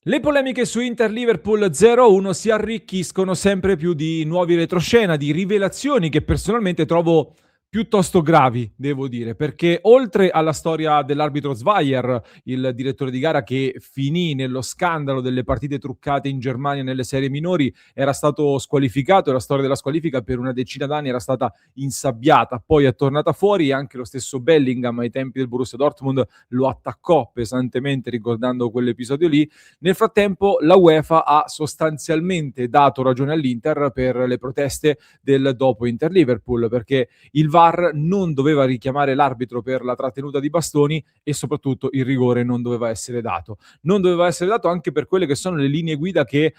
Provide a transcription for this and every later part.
Le polemiche su Inter-Liverpool 0-1 si arricchiscono sempre più di nuovi retroscena, di rivelazioni che personalmente trovo piuttosto gravi, devo dire, perché oltre alla storia dell'arbitro Zweier, il direttore di gara che finì nello scandalo delle partite truccate in Germania nelle serie minori, era stato squalificato e la storia della squalifica per una decina d'anni era stata insabbiata, poi è tornata fuori e anche lo stesso Bellingham ai tempi del Borussia Dortmund lo attaccò pesantemente ricordando quell'episodio lì. Nel frattempo la UEFA ha sostanzialmente dato ragione all'Inter per le proteste del dopo Inter-Liverpool, perché il VAR non doveva richiamare l'arbitro per la trattenuta di bastoni e soprattutto il rigore non doveva essere dato. Non doveva essere dato anche per quelle che sono le linee guida che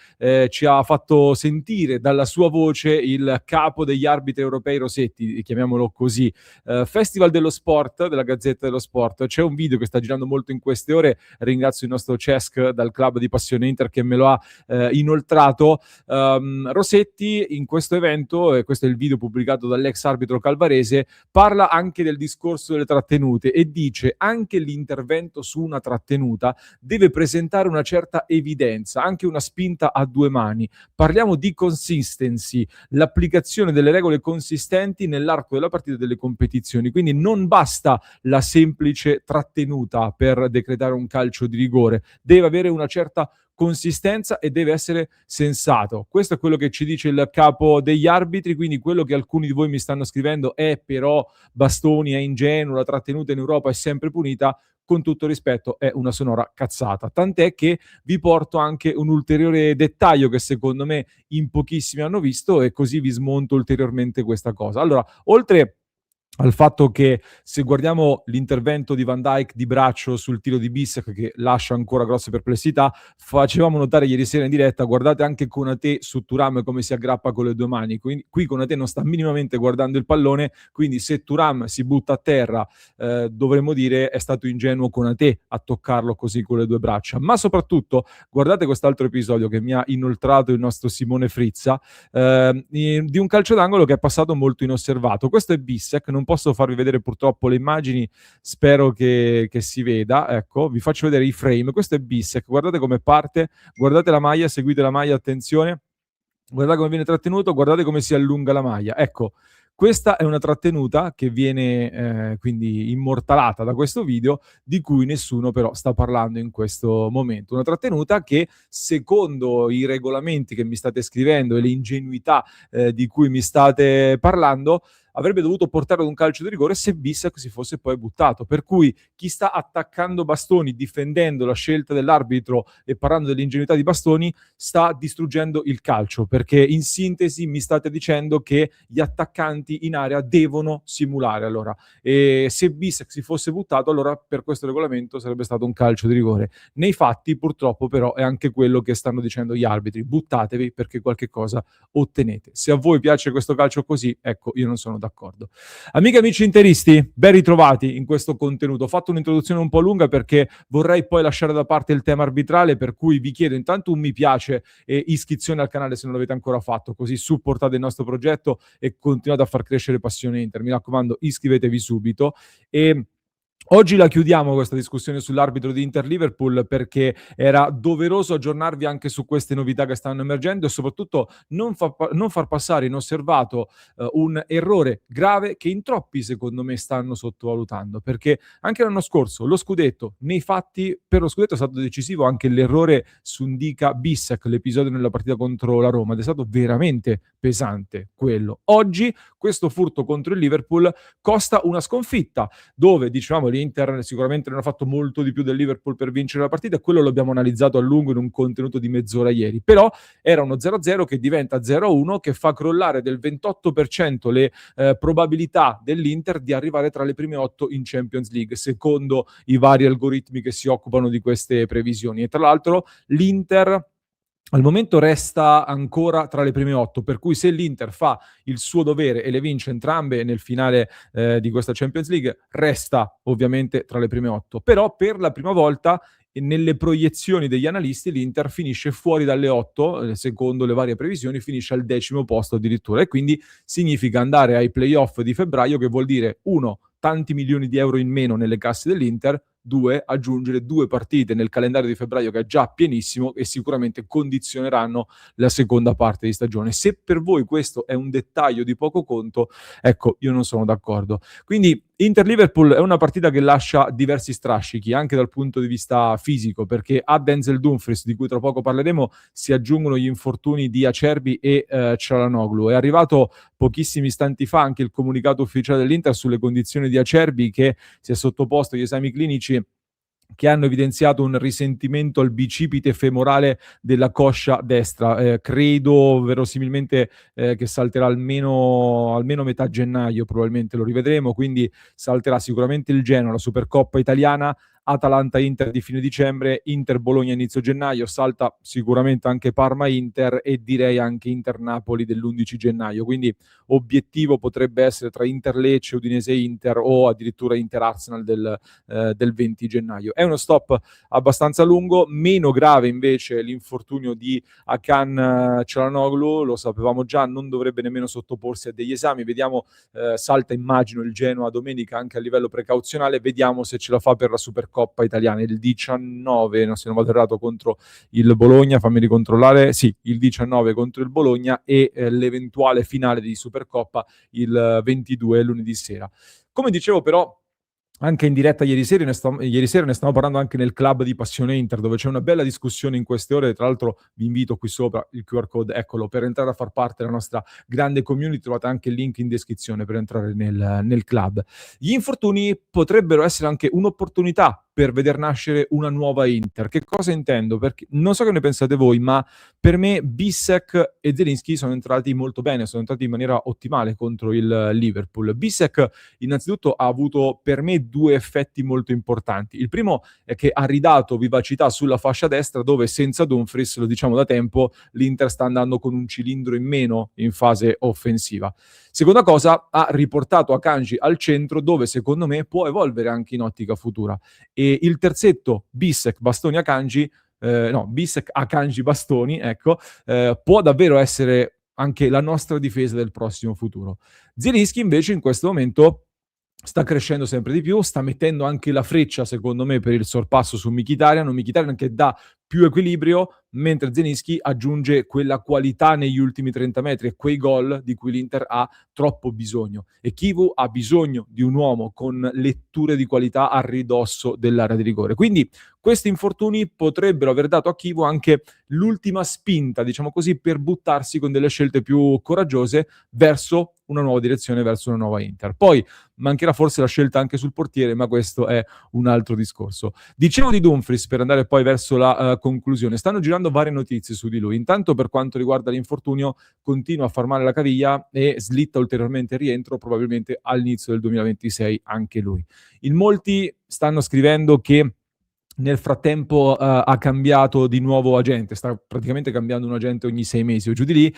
ci ha fatto sentire dalla sua voce il capo degli arbitri europei Rossetti, chiamiamolo così. Festival dello Sport, della Gazzetta dello Sport, c'è un video che sta girando molto in queste ore, ringrazio il nostro Cesc dal club di Passione Inter che me lo ha inoltrato. Rossetti in questo evento, e questo è il video pubblicato dall'ex arbitro calvarese, parla anche del discorso delle trattenute e dice anche l'intervento su una trattenuta deve presentare una certa evidenza, anche una spinta a due mani. Parliamo di consistency, l'applicazione delle regole consistenti nell'arco della partita e delle competizioni, quindi non basta la semplice trattenuta per decretare un calcio di rigore, deve avere una certa consistenza e deve essere sensato. Questo è quello che ci dice il capo degli arbitri, quindi quello che alcuni di voi mi stanno scrivendo è però Bastoni è ingenuo, la trattenuta in Europa è sempre punita, con tutto rispetto è una sonora cazzata. Tant'è che vi porto anche un ulteriore dettaglio che secondo me in pochissimi hanno visto e così vi smonto ulteriormente questa cosa. Allora, oltre al fatto che se guardiamo l'intervento di Van Dijk di braccio sul tiro di Bissek che lascia ancora grosse perplessità, facevamo notare ieri sera in diretta, guardate anche Konaté su Thuram come si aggrappa con le due mani, quindi qui Konaté non sta minimamente guardando il pallone, quindi se Thuram si butta a terra dovremmo dire è stato ingenuo Konaté a toccarlo così con le due braccia, ma soprattutto guardate quest'altro episodio che mi ha inoltrato il nostro Simone Frizza, di un calcio d'angolo che è passato molto inosservato. Questo è Bissek, non posso farvi vedere purtroppo le immagini, spero che si veda, ecco, vi faccio vedere i frame. Questo è Bissek, guardate come parte, guardate la maglia, seguite la maglia, attenzione, guardate come viene trattenuto, guardate come si allunga la maglia, ecco. Questa è una trattenuta che viene quindi immortalata da questo video, di cui nessuno però sta parlando in questo momento. Una trattenuta che, secondo i regolamenti che mi state scrivendo e le ingenuità di cui mi state parlando, avrebbe dovuto portare ad un calcio di rigore se Bissek si fosse poi buttato. Per cui chi sta attaccando Bastoni, difendendo la scelta dell'arbitro e parlando dell'ingenuità di Bastoni, sta distruggendo il calcio, perché in sintesi mi state dicendo che gli attaccanti in area devono simulare. Allora, e se Bissek si fosse buttato, allora per questo regolamento sarebbe stato un calcio di rigore. Nei fatti, purtroppo, però, è anche quello che stanno dicendo gli arbitri: buttatevi perché qualche cosa ottenete. Se a voi piace questo calcio così, ecco, io non sono d'accordo. Amiche e amici interisti, ben ritrovati in questo contenuto. Ho fatto un'introduzione un po' lunga perché vorrei poi lasciare da parte il tema arbitrale, per cui vi chiedo intanto un mi piace e iscrizione al canale se non l'avete ancora fatto, così supportate il nostro progetto e continuate a far crescere Passione Inter. Mi raccomando, iscrivetevi subito. E oggi la chiudiamo questa discussione sull'arbitro di Inter-Liverpool perché era doveroso aggiornarvi anche su queste novità che stanno emergendo e soprattutto non far passare inosservato un errore grave che in troppi secondo me stanno sottovalutando, perché anche l'anno scorso lo scudetto, nei fatti per lo scudetto è stato decisivo anche l'errore su Ndika Bissek, l'episodio nella partita contro la Roma, ed è stato veramente pesante quello. Oggi questo furto contro il Liverpool costa una sconfitta, dove diciamo l'Inter sicuramente non ha fatto molto di più del Liverpool per vincere la partita, e quello l'abbiamo analizzato a lungo in un contenuto di mezz'ora ieri, però era uno 0-0 che diventa 0-1, che fa crollare del 28% le probabilità dell'Inter di arrivare tra le prime 8 in Champions League, secondo i vari algoritmi che si occupano di queste previsioni. E tra l'altro l'Inter al momento resta ancora tra le prime 8, per cui se l'Inter fa il suo dovere e le vince entrambe nel finale di questa Champions League, resta ovviamente tra le prime 8. Però per la prima volta nelle proiezioni degli analisti l'Inter finisce fuori dalle 8, secondo le varie previsioni finisce al 10° posto addirittura, e quindi significa andare ai playoff di febbraio, che vuol dire 1, tanti milioni di euro in meno nelle casse dell'Inter, due, aggiungere 2 partite nel calendario di febbraio che è già pienissimo e sicuramente condizioneranno la seconda parte di stagione. Se per voi questo è un dettaglio di poco conto, ecco, io non sono d'accordo. Quindi Inter-Liverpool è una partita che lascia diversi strascichi, anche dal punto di vista fisico, perché a Denzel Dumfries, di cui tra poco parleremo, si aggiungono gli infortuni di Acerbi e Çalhanoğlu. È arrivato pochissimi istanti fa anche il comunicato ufficiale dell'Inter sulle condizioni di Acerbi, che si è sottoposto agli esami clinici che hanno evidenziato un risentimento al bicipite femorale della coscia destra. Credo verosimilmente che salterà almeno metà gennaio, probabilmente lo rivedremo, quindi salterà sicuramente il Genoa, la Supercoppa italiana, Atalanta-Inter di fine dicembre, Inter-Bologna inizio gennaio, salta sicuramente anche Parma-Inter e direi anche Inter-Napoli dell'11 gennaio, quindi obiettivo potrebbe essere tra Inter-Lecce, Udinese-Inter o addirittura Inter-Arsenal del 20 gennaio. È uno stop abbastanza lungo, meno grave invece l'infortunio di Hakan Çalhanoğlu, lo sapevamo già, non dovrebbe nemmeno sottoporsi a degli esami, vediamo, salta immagino il Genoa domenica anche a livello precauzionale, vediamo se ce la fa per la Supercoppa italiana, il 19, se non vado errato, contro il Bologna, fammi ricontrollare, sì, il 19 contro il Bologna e l'eventuale finale di Supercoppa il 22 lunedì sera. Come dicevo però, anche in diretta ieri sera ne stavamo parlando anche nel club di Passione Inter, dove c'è una bella discussione in queste ore. Tra l'altro vi invito qui sopra, il QR code, eccolo, per entrare a far parte della nostra grande community. Trovate anche il link in descrizione per entrare nel club. Gli infortuni potrebbero essere anche un'opportunità per veder nascere una nuova Inter. Che cosa intendo? Perché non so che ne pensate voi, ma per me Bissek e Zielinski sono entrati molto bene, sono entrati in maniera ottimale contro il Liverpool. Bissek innanzitutto ha avuto per me 2 effetti molto importanti. Il primo è che ha ridato vivacità sulla fascia destra, dove senza Dumfries, lo diciamo da tempo, l'Inter sta andando con un cilindro in meno in fase offensiva. Seconda cosa, ha riportato Akanji al centro, dove secondo me può evolvere anche in ottica futura. E il terzetto Bissek, Bastoni, Akanji, Bissek, Akanji, Bastoni, ecco, può davvero essere anche la nostra difesa del prossimo futuro. Zielinski invece in questo momento sta crescendo sempre di più, sta mettendo anche la freccia, secondo me, per il sorpasso su Mkhitaryan che dà più equilibrio, mentre Zielinski aggiunge quella qualità negli ultimi 30 metri e quei gol di cui l'Inter ha troppo bisogno. E Chivu ha bisogno di un uomo con letture di qualità a ridosso dell'area di rigore. Quindi questi infortuni potrebbero aver dato a Chivu anche l'ultima spinta, diciamo così, per buttarsi con delle scelte più coraggiose verso una nuova direzione, verso una nuova Inter. Poi mancherà forse la scelta anche sul portiere, ma questo è un altro discorso. Dicevo di Dumfries, per andare poi verso la conclusione. Stanno girando varie notizie su di lui. Intanto, per quanto riguarda l'infortunio, continua a far male la caviglia e slitta ulteriormente il rientro, probabilmente all'inizio del 2026 anche lui. In molti stanno scrivendo che nel frattempo ha cambiato di nuovo agente, sta praticamente cambiando un agente ogni 6 mesi o giù di lì.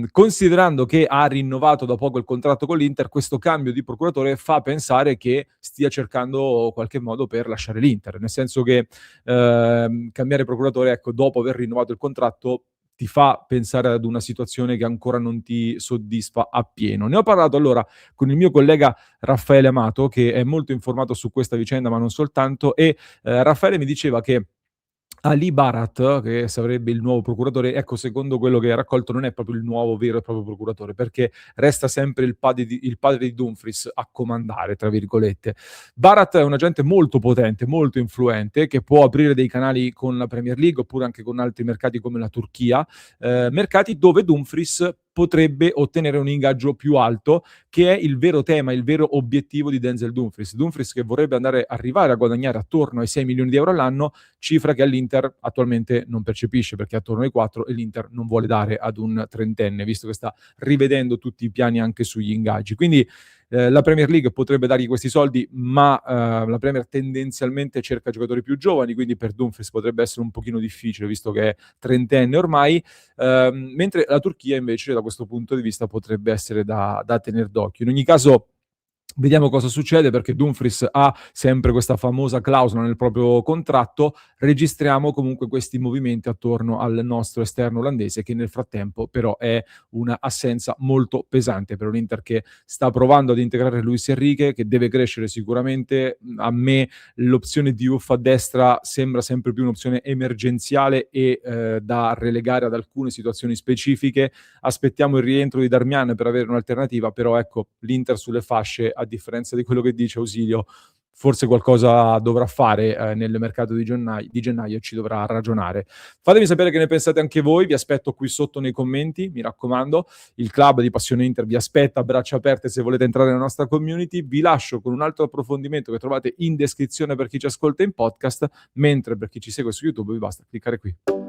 Considerando che ha rinnovato da poco il contratto con l'Inter, questo cambio di procuratore fa pensare che stia cercando qualche modo per lasciare l'Inter, nel senso che cambiare procuratore, ecco, dopo aver rinnovato il contratto, ti fa pensare ad una situazione che ancora non ti soddisfa appieno. Ne ho parlato allora con il mio collega Raffaele Amato, che è molto informato su questa vicenda, ma non soltanto, e Raffaele mi diceva che Ali Barat, che sarebbe il nuovo procuratore, ecco, secondo quello che ha raccolto, non è proprio il nuovo vero e proprio procuratore, perché resta sempre il padre di Dumfries a comandare, tra virgolette. Barat è un agente molto potente, molto influente, che può aprire dei canali con la Premier League oppure anche con altri mercati come la Turchia, mercati dove Dumfries potrebbe ottenere un ingaggio più alto, che è il vero tema, il vero obiettivo di Denzel Dumfries. Dumfries che vorrebbe arrivare a guadagnare attorno ai 6 milioni di euro all'anno, cifra che all'Inter attualmente non percepisce perché è attorno ai 4 e l'Inter non vuole dare ad un trentenne, visto che sta rivedendo tutti i piani anche sugli ingaggi. Quindi la Premier League potrebbe dargli questi soldi, ma la Premier tendenzialmente cerca giocatori più giovani, quindi per Dumfries potrebbe essere un pochino difficile, visto che è trentenne ormai, mentre la Turchia invece da questo punto di vista potrebbe essere da tenere d'occhio. In ogni caso Vediamo cosa succede, perché Dumfries ha sempre questa famosa clausola nel proprio contratto. Registriamo comunque questi movimenti attorno al nostro esterno olandese, che nel frattempo però è una assenza molto pesante per un Inter che sta provando ad integrare Luis Enrique, che deve crescere sicuramente. A me l'opzione di Diouf a destra sembra sempre più un'opzione emergenziale e da relegare ad alcune situazioni specifiche. Aspettiamo il rientro di Darmian per avere un'alternativa, però ecco, l'Inter sulle fasce, a differenza di quello che dice Ausilio, forse qualcosa dovrà fare nel mercato di gennaio e ci dovrà ragionare. Fatemi sapere che ne pensate anche voi, vi aspetto qui sotto nei commenti, mi raccomando. Il club di Passione Inter vi aspetta a braccia aperte se volete entrare nella nostra community. Vi lascio con un altro approfondimento che trovate in descrizione per chi ci ascolta in podcast, mentre per chi ci segue su YouTube vi basta cliccare qui.